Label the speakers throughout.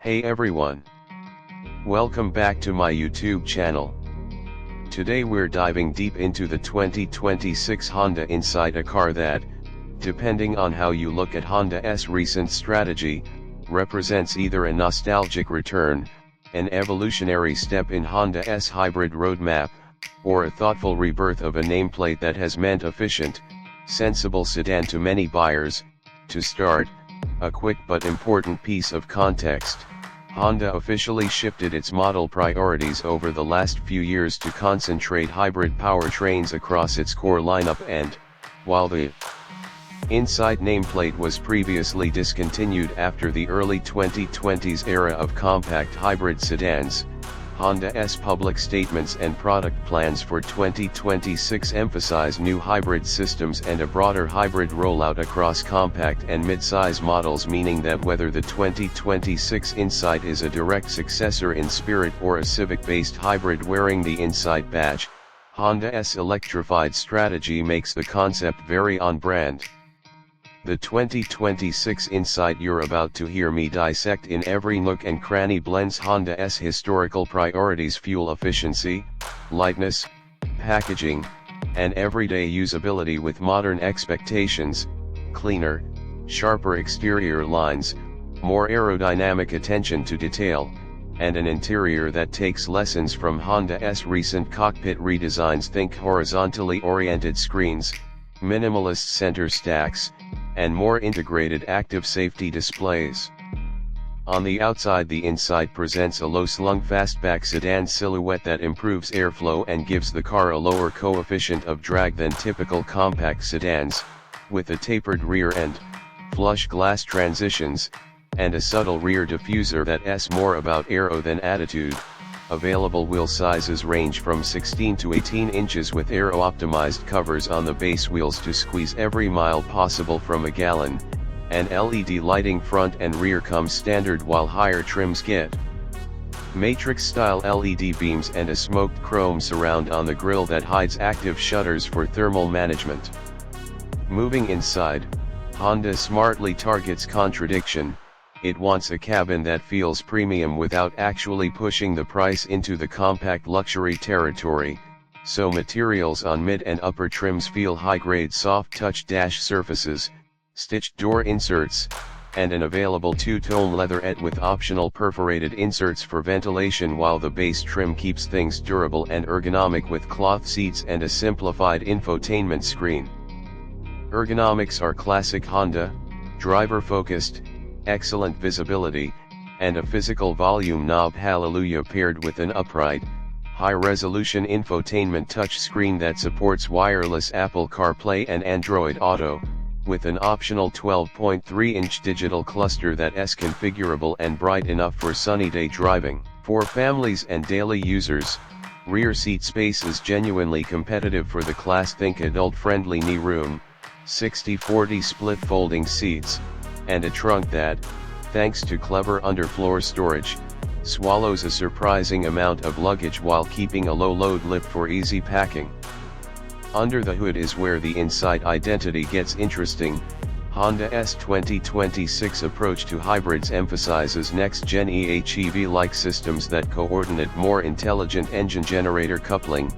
Speaker 1: Hey everyone. Welcome back to my YouTube channel. Today we're diving deep into the 2026 Honda Insight, a car that, depending on how you look at Honda's recent strategy, represents either a nostalgic return, an evolutionary step in Honda's hybrid roadmap, or a thoughtful rebirth of a nameplate that has meant efficient, sensible sedan to many buyers. To start, a quick but important piece of context. Honda officially shifted its model priorities over the last few years to concentrate hybrid powertrains across its core lineup, and, while the Insight nameplate was previously discontinued after the early 2020s era of compact hybrid sedans, Honda's public statements and product plans for 2026 emphasize new hybrid systems and a broader hybrid rollout across compact and mid-size models, meaning that whether the 2026 Insight is a direct successor in spirit or a Civic-based hybrid wearing the Insight badge, Honda's electrified strategy makes the concept very on-brand. The 2026 Insight you're about to hear me dissect in every nook and cranny blends Honda's historical priorities: fuel efficiency, lightness, packaging, and everyday usability with modern expectations: cleaner, sharper exterior lines, more aerodynamic attention to detail, and an interior that takes lessons from Honda's recent cockpit redesigns. Think horizontally oriented screens, minimalist center stacks, and more integrated active safety displays. On the outside, the Insight presents a low-slung fastback sedan silhouette that improves airflow and gives the car a lower coefficient of drag than typical compact sedans, with a tapered rear end, flush glass transitions, and a subtle rear diffuser that's more about aero than attitude. Available wheel sizes range from 16 to 18 inches with aero-optimized covers on the base wheels to squeeze every mile possible from a gallon, and LED lighting front and rear comes standard, while higher trims get Matrix-style LED beams and a smoked chrome surround on the grille that hides active shutters for thermal management. Moving inside, Honda smartly targets contradiction. It wants a cabin that feels premium without actually pushing the price into the compact luxury territory, so materials on mid and upper trims feel high-grade: soft touch dash surfaces, stitched door inserts, and an available two-tone leatherette with optional perforated inserts for ventilation, while the base trim keeps things durable and ergonomic with cloth seats and a simplified infotainment screen. Ergonomics are classic Honda: driver-focused, excellent visibility, and a physical volume knob, hallelujah, paired with an upright, high-resolution infotainment touchscreen that supports wireless Apple CarPlay and Android Auto, with an optional 12.3-inch digital cluster that's configurable and bright enough for sunny day driving. For families and daily users, rear seat space is genuinely competitive for the class. Think adult-friendly knee room, 60/40 split folding seats, and a trunk that, thanks to clever underfloor storage, swallows a surprising amount of luggage while keeping a low-load lip for easy packing. Under the hood is where the Insight identity gets interesting. Honda's 2026 approach to hybrids emphasizes next-gen EHEV-like systems that coordinate more intelligent engine-generator coupling,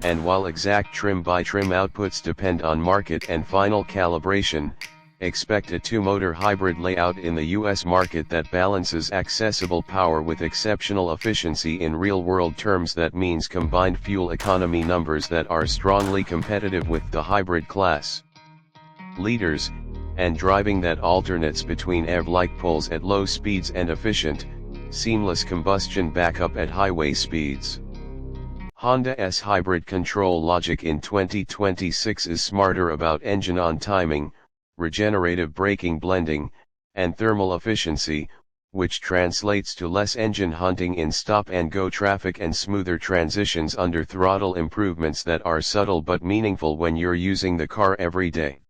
Speaker 1: and while exact trim-by-trim outputs depend on market and final calibration, expect a two-motor hybrid layout in the US market that balances accessible power with exceptional efficiency. In real-world terms, that means combined fuel economy numbers that are strongly competitive with the hybrid class leaders, and driving that alternates between EV-like pulls at low speeds and efficient, seamless combustion backup at highway speeds. Honda's hybrid control logic in 2026 is smarter about engine-on timing, regenerative braking, blending, and thermal efficiency, which translates to less engine hunting in stop-and-go traffic and smoother transitions under throttle, improvements that are subtle but meaningful when you're using the car every day.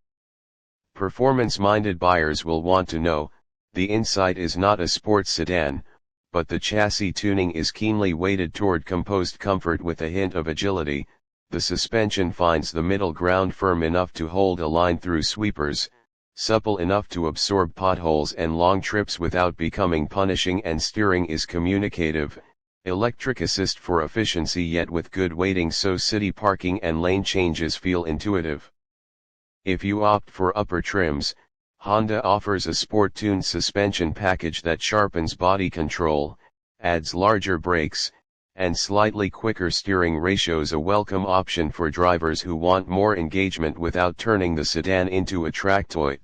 Speaker 1: Performance-minded buyers will want to know, the Insight is not a sports sedan, but the chassis tuning is keenly weighted toward composed comfort with a hint of agility. The suspension finds the middle ground firm enough to hold a line through sweepers, supple enough to absorb potholes and long trips without becoming punishing, and steering is communicative, electric assist for efficiency yet with good weighting so city parking and lane changes feel intuitive. If you opt for upper trims, Honda offers a sport-tuned suspension package that sharpens body control, adds larger brakes, and slightly quicker steering ratios, a welcome option for drivers who want more engagement without turning the sedan into a track toy.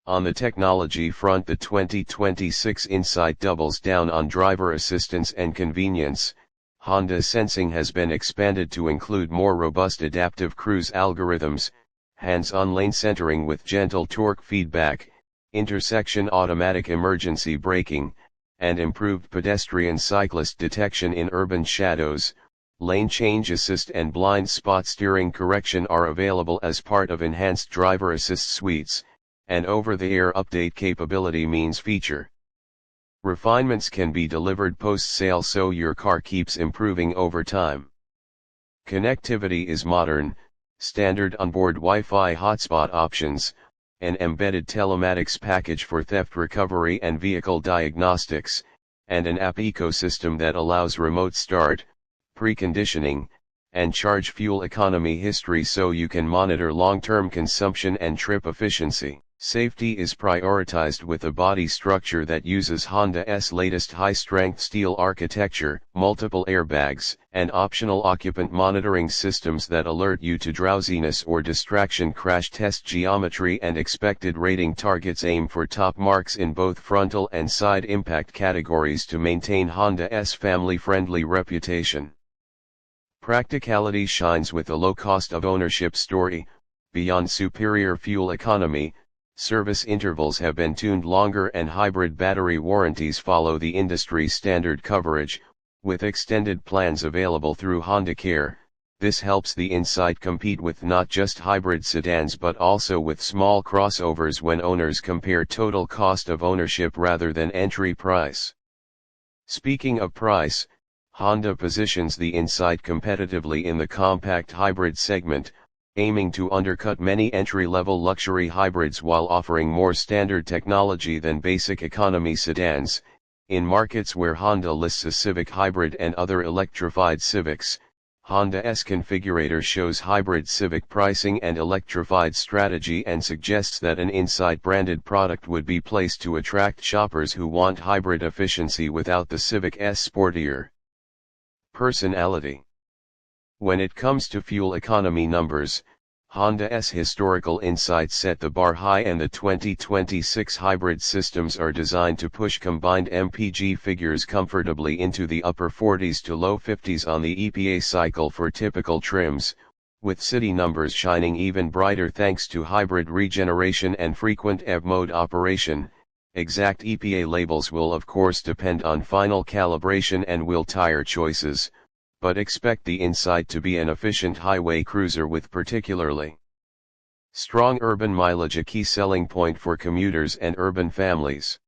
Speaker 1: On the technology front, the 2026 Insight doubles down on driver assistance and convenience. Honda Sensing has been expanded to include more robust adaptive cruise algorithms, hands-on lane centering with gentle torque feedback, intersection automatic emergency braking, and improved pedestrian cyclist detection in urban shadows. Lane change assist and blind spot steering correction are available as part of enhanced driver assist suites, and over-the-air update capability means feature refinements can be delivered post-sale so your car keeps improving over time. Connectivity is modern, standard onboard Wi-Fi hotspot options, an embedded telematics package for theft recovery and vehicle diagnostics, and an app ecosystem that allows remote start, preconditioning, and charge fuel economy history so you can monitor long-term consumption and trip efficiency. Safety is prioritized with a body structure that uses Honda's latest high-strength steel architecture, multiple airbags, and optional occupant monitoring systems that alert you to drowsiness or distraction. Crash test geometry and expected rating targets aim for top marks in both frontal and side impact categories to maintain Honda's family-friendly reputation. Practicality shines with a low cost of ownership story. Beyond superior fuel economy, service intervals have been tuned longer and hybrid battery warranties follow the industry standard coverage, with extended plans available through Honda Care. This helps the Insight compete with not just hybrid sedans but also with small crossovers when owners compare total cost of ownership rather than entry price. Speaking of price, Honda positions the Insight competitively in the compact hybrid segment, aiming to undercut many entry-level luxury hybrids while offering more standard technology than basic economy sedans. In markets where Honda lists a Civic hybrid and other electrified Civics, Honda's configurator shows hybrid Civic pricing and electrified strategy and suggests that an Insight branded product would be placed to attract shoppers who want hybrid efficiency without the Civic's sportier personality. When it comes to fuel economy numbers, Honda's historical insights set the bar high, and the 2026 hybrid systems are designed to push combined MPG figures comfortably into the upper 40s to low 50s on the EPA cycle for typical trims, with city numbers shining even brighter thanks to hybrid regeneration and frequent EV mode operation. Exact EPA labels will of course depend on final calibration and wheel tire choices, but expect the Insight to be an efficient highway cruiser with particularly strong urban mileage, a key selling point for commuters and urban families.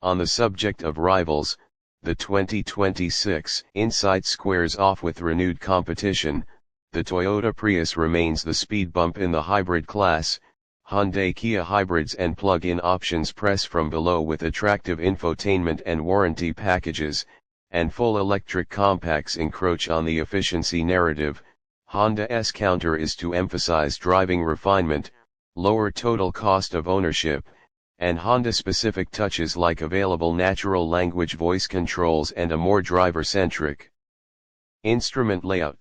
Speaker 1: On the subject of rivals, the 2026 Insight squares off with renewed competition. The Toyota Prius remains the speed bump in the hybrid class. Hyundai Kia hybrids and plug-in options press from below with attractive infotainment and warranty packages, and full electric compacts encroach on the efficiency narrative. Honda's counter is to emphasize driving refinement, lower total cost of ownership, and Honda-specific touches like available natural language voice controls and a more driver-centric instrument layout.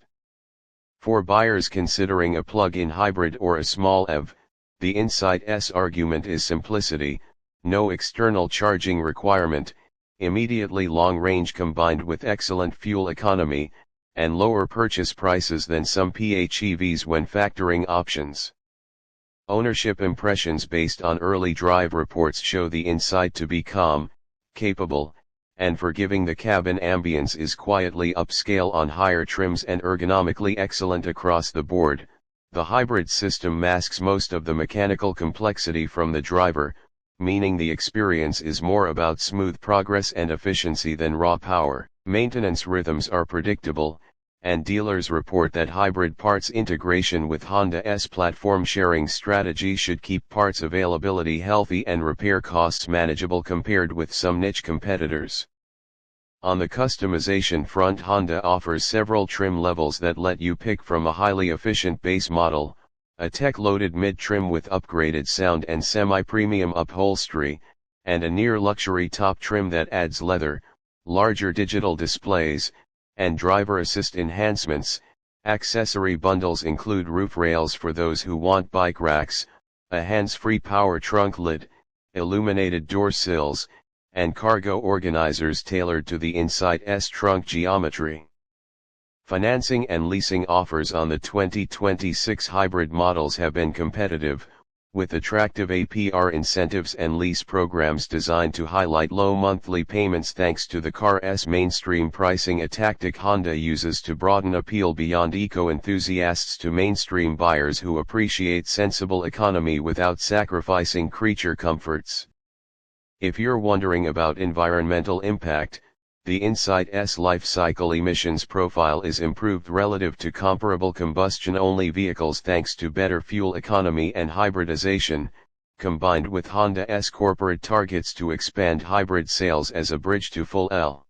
Speaker 1: For buyers considering a plug-in hybrid or a small EV, the Insight's argument is simplicity: no external charging requirement, immediately long range combined with excellent fuel economy, and lower purchase prices than some PHEVs when factoring options. Ownership impressions based on early drive reports show the Insight to be calm, capable, and forgiving. The cabin ambience is quietly upscale on higher trims and ergonomically excellent across the board. The hybrid system masks most of the mechanical complexity from the driver, meaning the experience is more about smooth progress and efficiency than raw power. Maintenance rhythms are predictable, and dealers report that hybrid parts integration with Honda's platform sharing strategy should keep parts availability healthy and repair costs manageable compared with some niche competitors. On the customization front, Honda offers several trim levels that let you pick from a highly efficient base model, a tech-loaded mid-trim with upgraded sound and semi-premium upholstery, and a near-luxury top trim that adds leather, larger digital displays, and driver assist enhancements. Accessory bundles include roof rails for those who want bike racks, a hands-free power trunk lid, illuminated door sills, and cargo organizers tailored to the inside's trunk geometry. Financing and leasing offers on the 2026 hybrid models have been competitive, with attractive APR incentives and lease programs designed to highlight low monthly payments thanks to the car's mainstream pricing, a tactic Honda uses to broaden appeal beyond eco-enthusiasts to mainstream buyers who appreciate sensible economy without sacrificing creature comforts. If you're wondering about environmental impact, the Insight's life cycle emissions profile is improved relative to comparable combustion-only vehicles thanks to better fuel economy and hybridization, combined with Honda's corporate targets to expand hybrid sales as a bridge to full L.